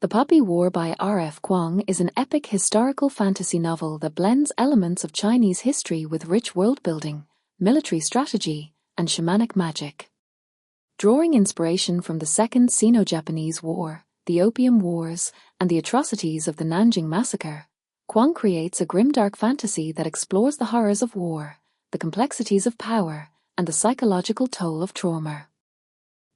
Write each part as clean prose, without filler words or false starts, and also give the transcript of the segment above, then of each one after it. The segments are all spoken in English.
The Poppy War by R.F. Kuang is an epic historical fantasy novel that blends elements of Chinese history with rich world-building, military strategy, and shamanic magic. Drawing inspiration from the Second Sino-Japanese War, the Opium Wars, and the atrocities of the Nanjing Massacre, Kuang creates a grimdark fantasy that explores the horrors of war, the complexities of power, and the psychological toll of trauma.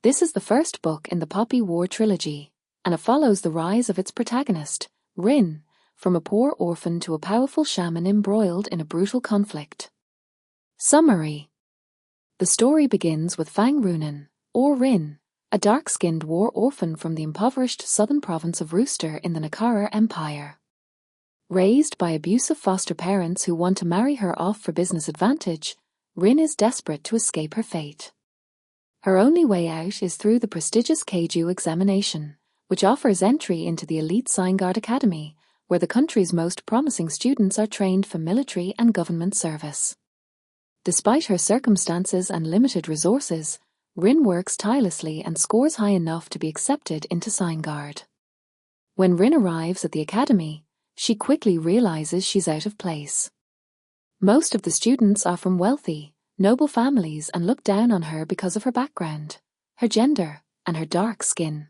This is the first book in the Poppy War trilogy, and it follows the rise of its protagonist, Rin, from a poor orphan to a powerful shaman embroiled in a brutal conflict. Summary. The story begins with Fang Runan, or Rin, a dark-skinned war orphan from the impoverished southern province of Rooster in the Nikara Empire. Raised by abusive foster parents who want to marry her off for business advantage, Rin is desperate to escape her fate. Her only way out is through the prestigious Keiju examination, which offers entry into the elite Sign-Guard Academy, where the country's most promising students are trained for military and government service. Despite her circumstances and limited resources, Rin works tirelessly and scores high enough to be accepted into Sign-Guard. When Rin arrives at the academy, she quickly realizes she's out of place. Most of the students are from wealthy, noble families and look down on her because of her background, her gender, and her dark skin.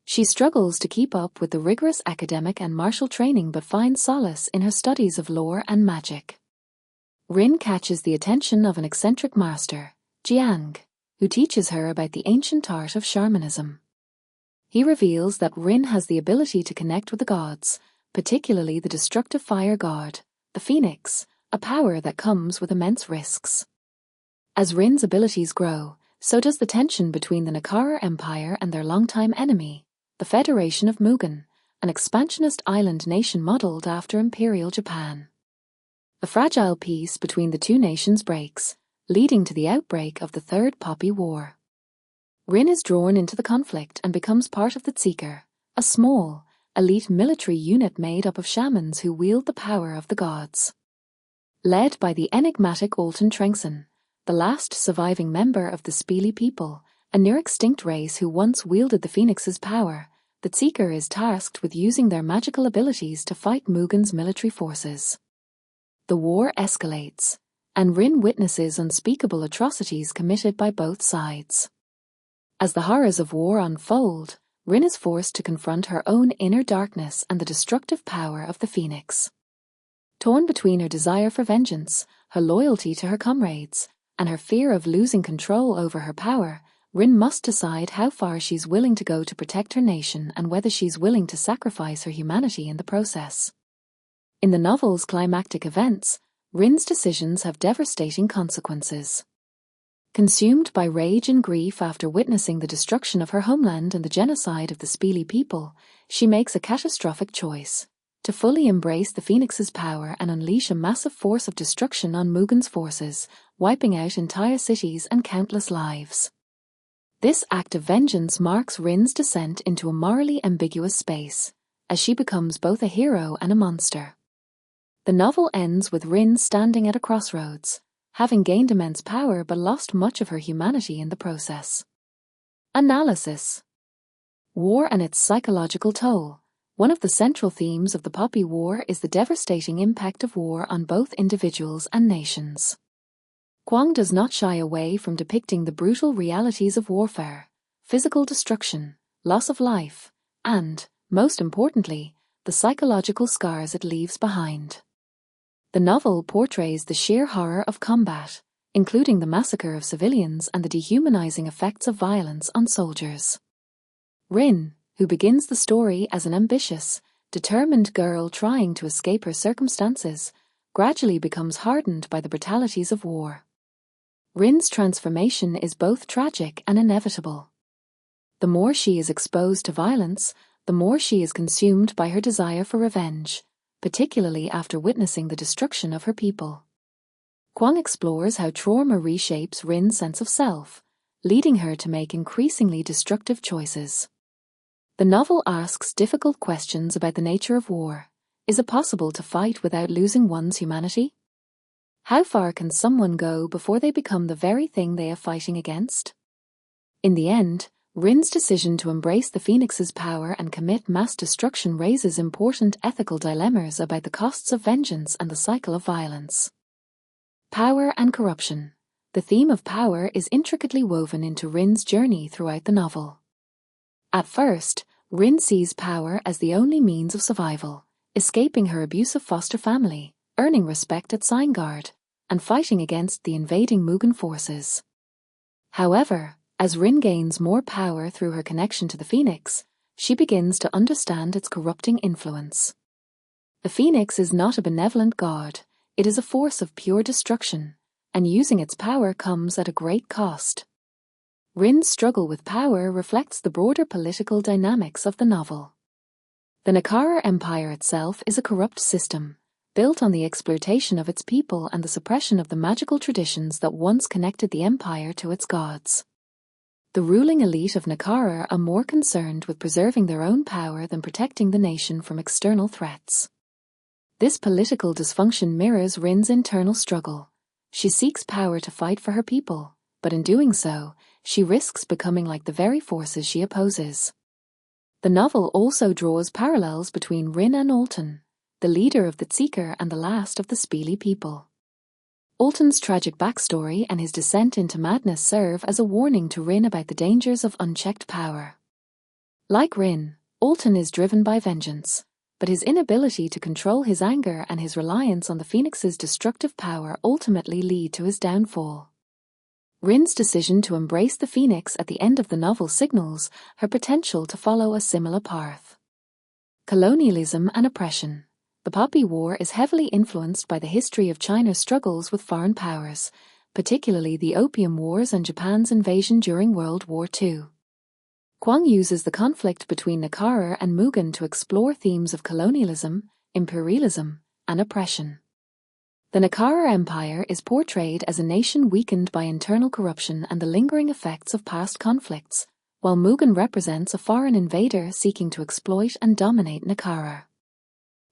She struggles to keep up with the rigorous academic and martial training but finds solace in her studies of lore and magic. Rin catches the attention of an eccentric master, Jiang, who teaches her about the ancient art of shamanism. He reveals that Rin has the ability to connect with the gods, particularly the destructive fire god, the phoenix, a power that comes with immense risks. As Rin's abilities grow, so does the tension between the Nikara Empire and their longtime enemy, the Federation of Mugen, an expansionist island nation modeled after Imperial Japan. A fragile peace between the two nations breaks, leading to the outbreak of the Third Poppy War. Rin is drawn into the conflict and becomes part of the Tseeker, a small, elite military unit made up of shamans who wield the power of the gods. Led by the enigmatic Alton Trengson, the last surviving member of the Spili people, a near-extinct race who once wielded the Phoenix's power, the Tseeker is tasked with using their magical abilities to fight Mugen's military forces. The war escalates, and Rin witnesses unspeakable atrocities committed by both sides. As the horrors of war unfold, Rin is forced to confront her own inner darkness and the destructive power of the Phoenix. Torn between her desire for vengeance, her loyalty to her comrades, and her fear of losing control over her power, Rin must decide how far she's willing to go to protect her nation and whether she's willing to sacrifice her humanity in the process. In the novel's climactic events, Rin's decisions have devastating consequences. Consumed by rage and grief after witnessing the destruction of her homeland and the genocide of the Spili people, she makes a catastrophic choice: to fully embrace the Phoenix's power and unleash a massive force of destruction on Mugen's forces, wiping out entire cities and countless lives. This act of vengeance marks Rin's descent into a morally ambiguous space, as she becomes both a hero and a monster. The novel ends with Rin standing at a crossroads, having gained immense power but lost much of her humanity in the process. Analysis. War and its psychological toll. One of the central themes of the Poppy War is the devastating impact of war on both individuals and nations. Kuang does not shy away from depicting the brutal realities of warfare, physical destruction, loss of life, and, most importantly, the psychological scars it leaves behind. The novel portrays the sheer horror of combat, including the massacre of civilians and the dehumanizing effects of violence on soldiers. Rin, who begins the story as an ambitious, determined girl trying to escape her circumstances, gradually becomes hardened by the brutalities of war. Rin's transformation is both tragic and inevitable. The more she is exposed to violence, the more she is consumed by her desire for revenge, particularly after witnessing the destruction of her people. Kuang explores how trauma reshapes Rin's sense of self, leading her to make increasingly destructive choices. The novel asks difficult questions about the nature of war. Is it possible to fight without losing one's humanity? How far can someone go before they become the very thing they are fighting against? In the end, Rin's decision to embrace the Phoenix's power and commit mass destruction raises important ethical dilemmas about the costs of vengeance and the cycle of violence. Power and corruption. The theme of power is intricately woven into Rin's journey throughout the novel. At first, Rin sees power as the only means of survival, escaping her abusive foster family, earning respect at Seingard, and fighting against the invading Mugen forces. However, as Rin gains more power through her connection to the Phoenix, she begins to understand its corrupting influence. The Phoenix is not a benevolent god, it is a force of pure destruction, and using its power comes at a great cost. Rin's struggle with power reflects the broader political dynamics of the novel. The Nikara Empire itself is a corrupt system, built on the exploitation of its people and the suppression of the magical traditions that once connected the empire to its gods. The ruling elite of Nikara are more concerned with preserving their own power than protecting the nation from external threats. This political dysfunction mirrors Rin's internal struggle. She seeks power to fight for her people, but in doing so, she risks becoming like the very forces she opposes. The novel also draws parallels between Rin and Alton, the leader of the Tseeker and the last of the Speely people. Alton's tragic backstory and his descent into madness serve as a warning to Rin about the dangers of unchecked power. Like Rin, Alton is driven by vengeance, but his inability to control his anger and his reliance on the Phoenix's destructive power ultimately lead to his downfall. Rin's decision to embrace the Phoenix at the end of the novel signals her potential to follow a similar path. Colonialism and oppression. The Poppy War is heavily influenced by the history of China's struggles with foreign powers, particularly the Opium Wars and Japan's invasion during World War II. Kuang uses the conflict between Nikara and Mugen to explore themes of colonialism, imperialism, and oppression. The Nikara Empire is portrayed as a nation weakened by internal corruption and the lingering effects of past conflicts, while Mugen represents a foreign invader seeking to exploit and dominate Nikara.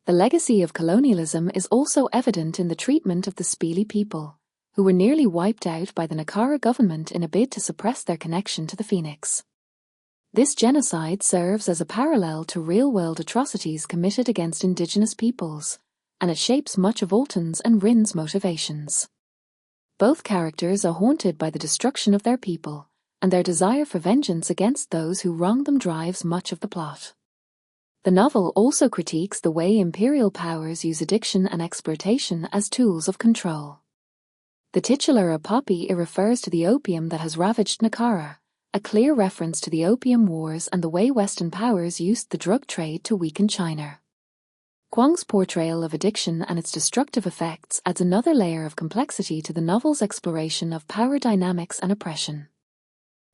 The legacy of colonialism is also evident in the treatment of the Speely people, who were nearly wiped out by the Nikara government in a bid to suppress their connection to the Phoenix. This genocide serves as a parallel to real-world atrocities committed against indigenous peoples, and it shapes much of Alton's and Rin's motivations. Both characters are haunted by the destruction of their people, and their desire for vengeance against those who wronged them drives much of the plot. The novel also critiques the way imperial powers use addiction and exploitation as tools of control. The titular Poppy refers to the opium that has ravaged Nikara, a clear reference to the Opium Wars and the way Western powers used the drug trade to weaken China. Kuang's portrayal of addiction and its destructive effects adds another layer of complexity to the novel's exploration of power dynamics and oppression.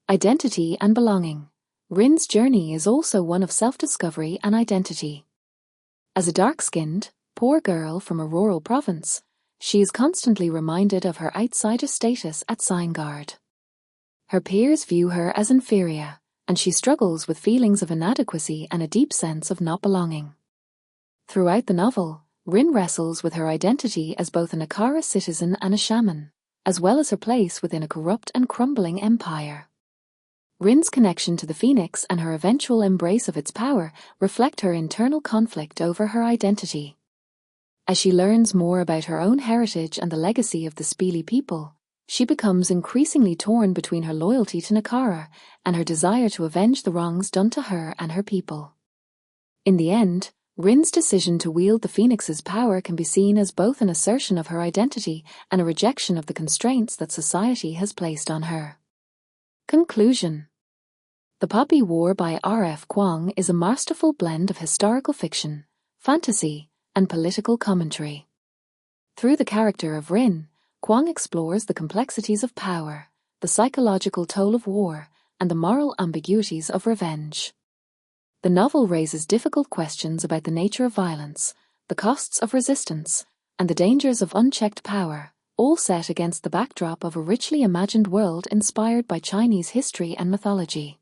Identity and belonging. Rin's journey is also one of self-discovery and identity. As a dark-skinned, poor girl from a rural province, she is constantly reminded of her outsider status at Seingard. Her peers view her as inferior, and she struggles with feelings of inadequacy and a deep sense of not belonging. Throughout the novel, Rin wrestles with her identity as both a Nikara citizen and a shaman, as well as her place within a corrupt and crumbling empire. Rin's connection to the Phoenix and her eventual embrace of its power reflect her internal conflict over her identity. As she learns more about her own heritage and the legacy of the Speely people, she becomes increasingly torn between her loyalty to Nikara and her desire to avenge the wrongs done to her and her people. In the end, Rin's decision to wield the Phoenix's power can be seen as both an assertion of her identity and a rejection of the constraints that society has placed on her. Conclusion. The Poppy War by R.F. Kuang is a masterful blend of historical fiction, fantasy, and political commentary. Through the character of Rin, Kuang explores the complexities of power, the psychological toll of war, and the moral ambiguities of revenge. The novel raises difficult questions about the nature of violence, the costs of resistance, and the dangers of unchecked power, all set against the backdrop of a richly imagined world inspired by Chinese history and mythology.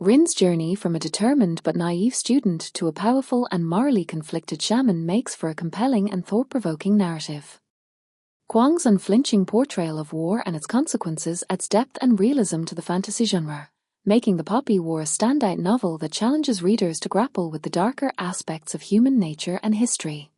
Rin's journey from a determined but naive student to a powerful and morally conflicted shaman makes for a compelling and thought-provoking narrative. Kuang's unflinching portrayal of war and its consequences adds depth and realism to the fantasy genre, making the Poppy War a standout novel that challenges readers to grapple with the darker aspects of human nature and history.